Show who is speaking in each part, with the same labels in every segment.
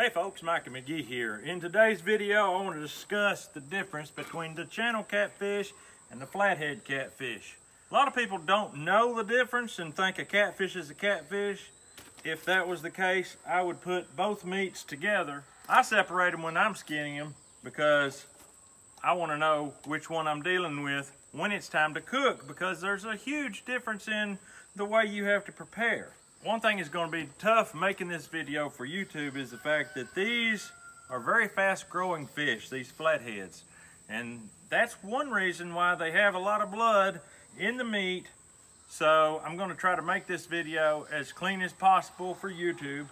Speaker 1: Hey folks, Mikey McGee here. In today's video, I want to discuss the difference between the channel catfish and the flathead catfish. A lot of people don't know the difference and think a catfish is a catfish. If that was the case, I would put both meats together. I separate them when I'm skinning them because I want to know which one I'm dealing with when it's time to cook, because there's a huge difference in the way you have to prepare. One thing is going to be tough making this video for YouTube is the fact that these are very fast growing fish, these flatheads. And that's one reason why they have a lot of blood in the meat. So I'm going to try to make this video as clean as possible for YouTube.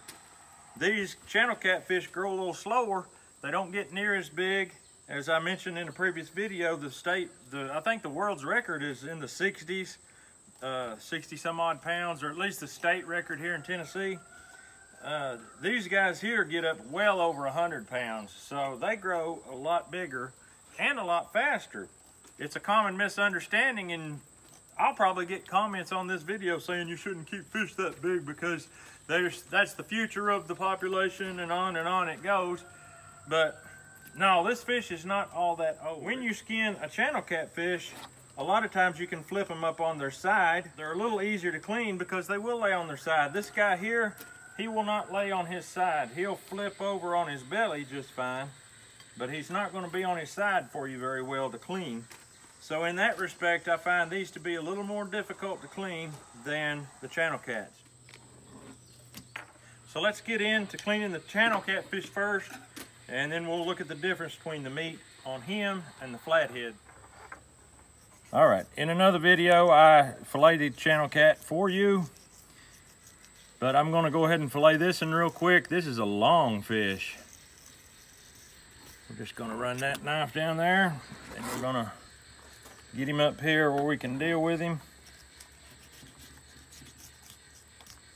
Speaker 1: These channel catfish grow a little slower. They don't get near as big. As I mentioned in a previous video, I think the world's record is in the 60s. 60 some odd pounds, or at least the state record here in Tennessee. These guys here get up well over 100 pounds, so they grow a lot bigger and a lot faster. It's a common misunderstanding, and I'll probably get comments on this video saying you shouldn't keep fish that big because that's the future of the population, and on it goes. But no, this fish is not all that old. When you skin a channel catfish, a lot of times you can flip them up on their side. They're a little easier to clean because they will lay on their side. This guy here, he will not lay on his side. He'll flip over on his belly just fine, but he's not going to be on his side for you very well to clean. So in that respect, I find these to be a little more difficult to clean than the channel cats. So let's get into cleaning the channel catfish first, and then we'll look at the difference between the meat on him and the flathead. All right, in another video, I filleted channel cat for you, but I'm gonna go ahead and fillet this in real quick. This is a long fish. We're just gonna run that knife down there, and we're gonna get him up here where we can deal with him.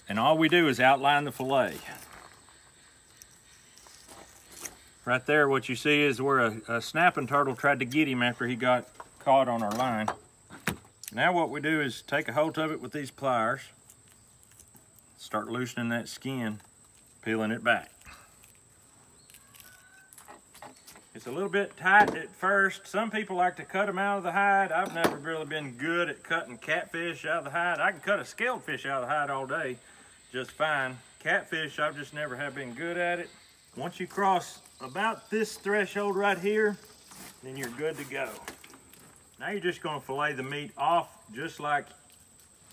Speaker 1: And all we do is outline the fillet. Right there, what you see is where a snapping turtle tried to get him after he got caught on our line. Now what we do is take a hold of it with these pliers, start loosening that skin, peeling it back. It's a little bit tight at first. Some people like to cut them out of the hide. I've never really been good at cutting catfish out of the hide. I can cut a scaled fish out of the hide all day just fine. Catfish, I've just never have been good at it. Once you cross about this threshold right here, then you're good to go. Now you're just going to fillet the meat off just like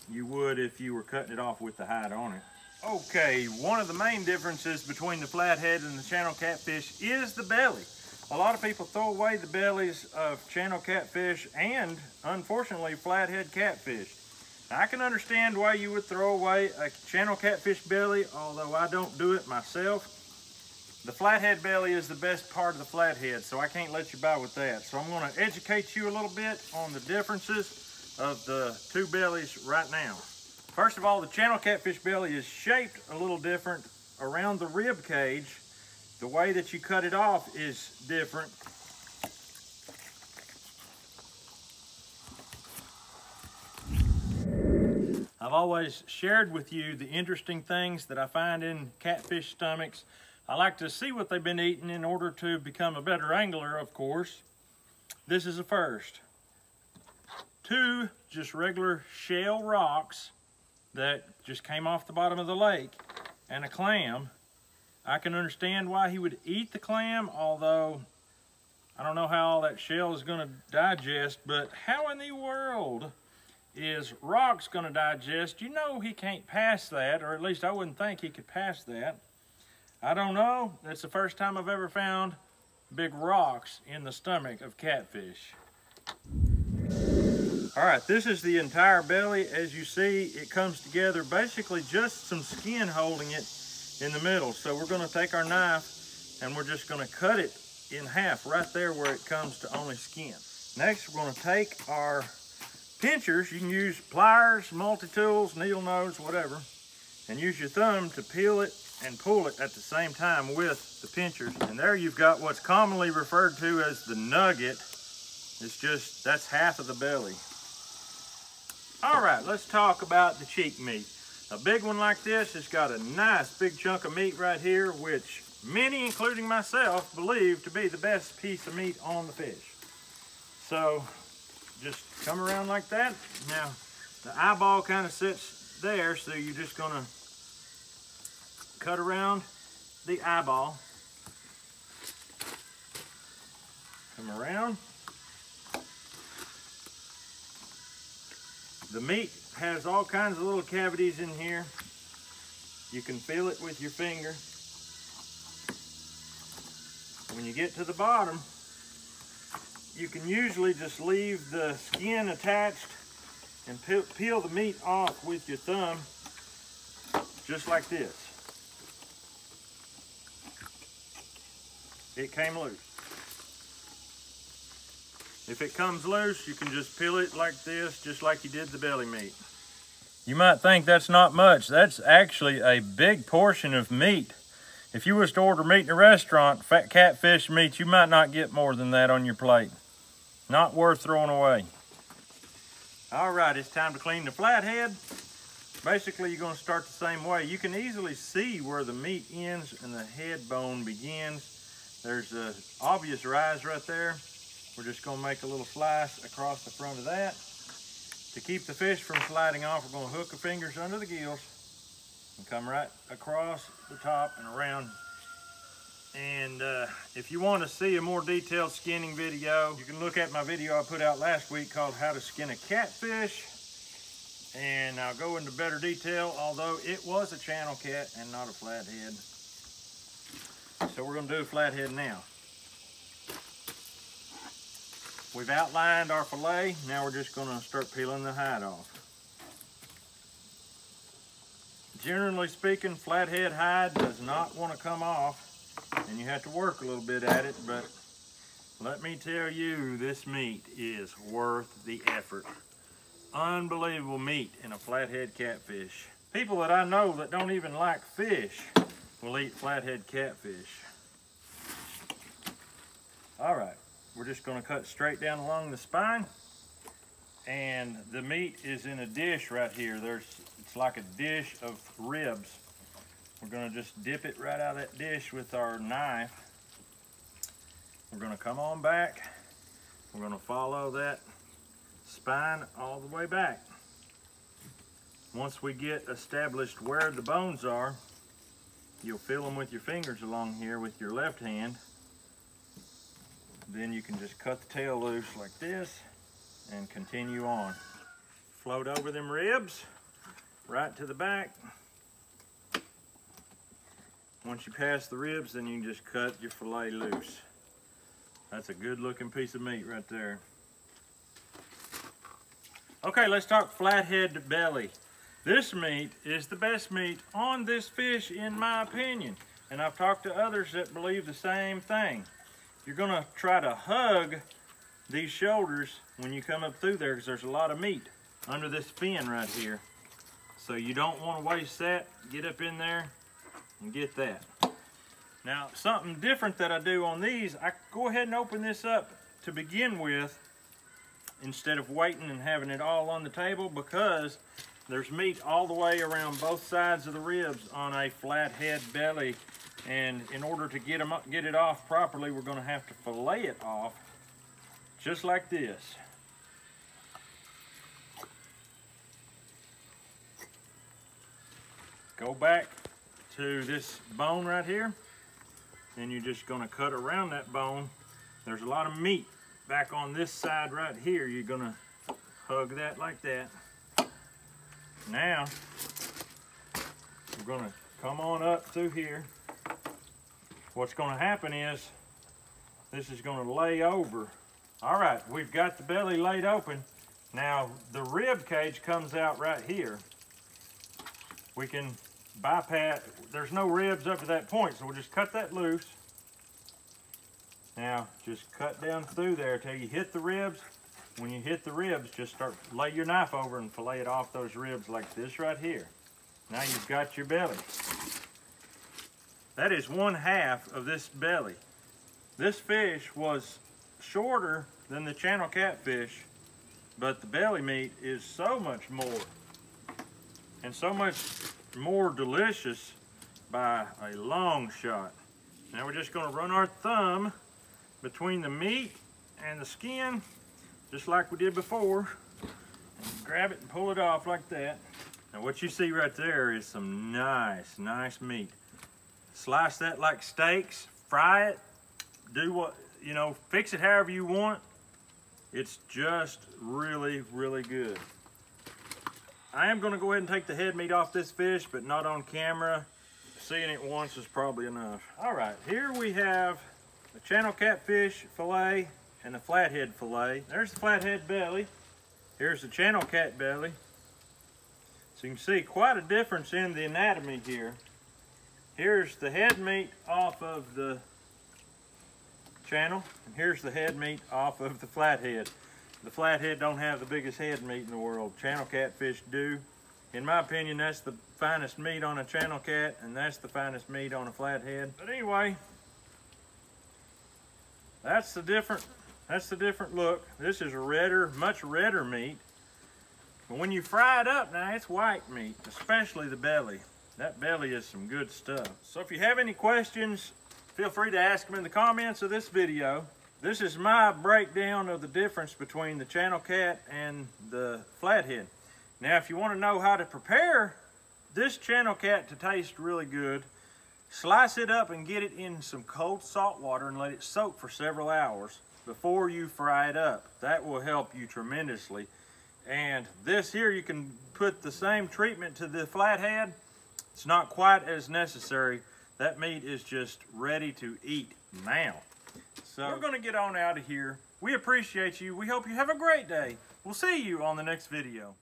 Speaker 1: you would if you were cutting it off with the hide on it. Okay, one of the main differences between the flathead and the channel catfish is the belly. A lot of people throw away the bellies of channel catfish and, unfortunately, flathead catfish. Now, I can understand why you would throw away a channel catfish belly, although I don't do it myself. The flathead belly is the best part of the flathead, so I can't let you buy with that. So I'm going to educate you a little bit on the differences of the two bellies right now. First of all, the channel catfish belly is shaped a little different around the rib cage. The way that you cut it off is different. I've always shared with you the interesting things that I find in catfish stomachs. I like to see what they've been eating in order to become a better angler, of course. This is a first. 2 just regular shell rocks that just came off the bottom of the lake, and a clam. I can understand why he would eat the clam, although I don't know how all that shell is going to digest, but how in the world is rocks going to digest? You know he can't pass that, or at least I wouldn't think he could pass that. I don't know. That's the first time I've ever found big rocks in the stomach of catfish. All right, this is the entire belly. As you see, it comes together basically just some skin holding it in the middle. So we're going to take our knife and we're just going to cut it in half right there where it comes to only skin. Next, we're going to take our pinchers. You can use pliers, multi-tools, needle nose, whatever, and use your thumb to peel it and pull it at the same time with the pinchers. And there you've got what's commonly referred to as the nugget. It's just, that's half of the belly. All right, let's talk about the cheek meat. A big one like this has got a nice big chunk of meat right here, which many, including myself, believe to be the best piece of meat on the fish. So just come around like that. Now the eyeball kind of sits there, so you're just gonna cut around the eyeball. Come around. The meat has all kinds of little cavities in here. You can feel it with your finger. When you get to the bottom, you can usually just leave the skin attached and peel the meat off with your thumb, just like this. It came loose. If it comes loose, you can just peel it like this, just like you did the belly meat. You might think that's not much. That's actually a big portion of meat. If you was to order meat in a restaurant, fat catfish meat, you might not get more than that on your plate. Not worth throwing away. All right, it's time to clean the flathead. Basically, you're gonna start the same way. You can easily see where the meat ends and the head bone begins. There's an obvious rise right there. We're just gonna make a little slice across the front of that. To keep the fish from sliding off, we're gonna hook the fingers under the gills and come right across the top and around. And if you want to see a more detailed skinning video, you can look at my video I put out last week called How to Skin a Catfish. And I'll go into better detail, although it was a channel cat and not a flathead. So we're gonna do a flathead now. We've outlined our fillet. Now we're just gonna start peeling the hide off. Generally speaking, flathead hide does not want to come off, and you have to work a little bit at it, but let me tell you, this meat is worth the effort. Unbelievable meat in a flathead catfish. People that I know that don't even like fish will eat flathead catfish. All right. We're just gonna cut straight down along the spine, and the meat is in a dish right here. It's like a dish of ribs. We're gonna just dip it right out of that dish with our knife. We're gonna come on back. We're gonna follow that spine all the way back. Once we get established where the bones are, you'll feel them with your fingers along here with your left hand. Then you can just cut the tail loose like this and continue on. Float over them ribs, right to the back. Once you pass the ribs, then you can just cut your fillet loose. That's a good looking piece of meat right there. Okay, let's talk flathead belly. This meat is the best meat on this fish in my opinion. And I've talked to others that believe the same thing. You're gonna try to hug these shoulders when you come up through there because there's a lot of meat under this fin right here. So you don't want to waste that. Get up in there and get that. Now, something different that I do on these, I go ahead and open this up to begin with instead of waiting and having it all on the table, because there's meat all the way around both sides of the ribs on a flathead belly. And in order to get it off properly, we're going to have to fillet it off just like this. Go back to this bone right here, and you're just going to cut around that bone. There's a lot of meat back on this side right here. You're going to hug that like that. Now, we're going to come on up through here. What's going to happen is this is going to lay over. All right, we've got the belly laid open. Now the rib cage comes out right here. We can bypass, there's no ribs up to that point, so we'll just cut that loose. Now just cut down through there till you hit the ribs. When you hit the ribs, just lay your knife over and fillet it off those ribs like this right here. Now you've got your belly. That is 1/2 of this belly. This fish was shorter than the channel catfish, but the belly meat is so much more and so much more delicious by a long shot. Now we're just gonna run our thumb between the meat and the skin, just like we did before. And grab it and pull it off like that. Now what you see right there is some nice meat. Slice that like steaks, fry it, do what, you know, fix it however you want. It's just really good. I am gonna go ahead and take the head meat off this fish, but not on camera. Seeing it once is probably enough. All right, here we have the channel catfish fillet and the flathead fillet. There's the flathead belly. Here's the channel cat belly. So you can see quite a difference in the anatomy here. Here's the head meat off of the channel, and here's the head meat off of the flathead. The flathead don't have the biggest head meat in the world. Channel catfish do. In my opinion, that's the finest meat on a channel cat, and that's the finest meat on a flathead. But anyway, that's the different look. This is a redder, much redder meat. But when you fry it up now, it's white meat, especially the belly. That belly is some good stuff. So if you have any questions, feel free to ask them in the comments of this video. This is my breakdown of the difference between the channel cat and the flathead. Now, if you want to know how to prepare this channel cat to taste really good, slice it up and get it in some cold salt water and let it soak for several hours before you fry it up. That will help you tremendously. And this here, you can put the same treatment to the flathead. It's not quite as necessary. That meat is just ready to eat now. So we're gonna get on out of here. We appreciate you. We hope you have a great day. We'll see you on the next video.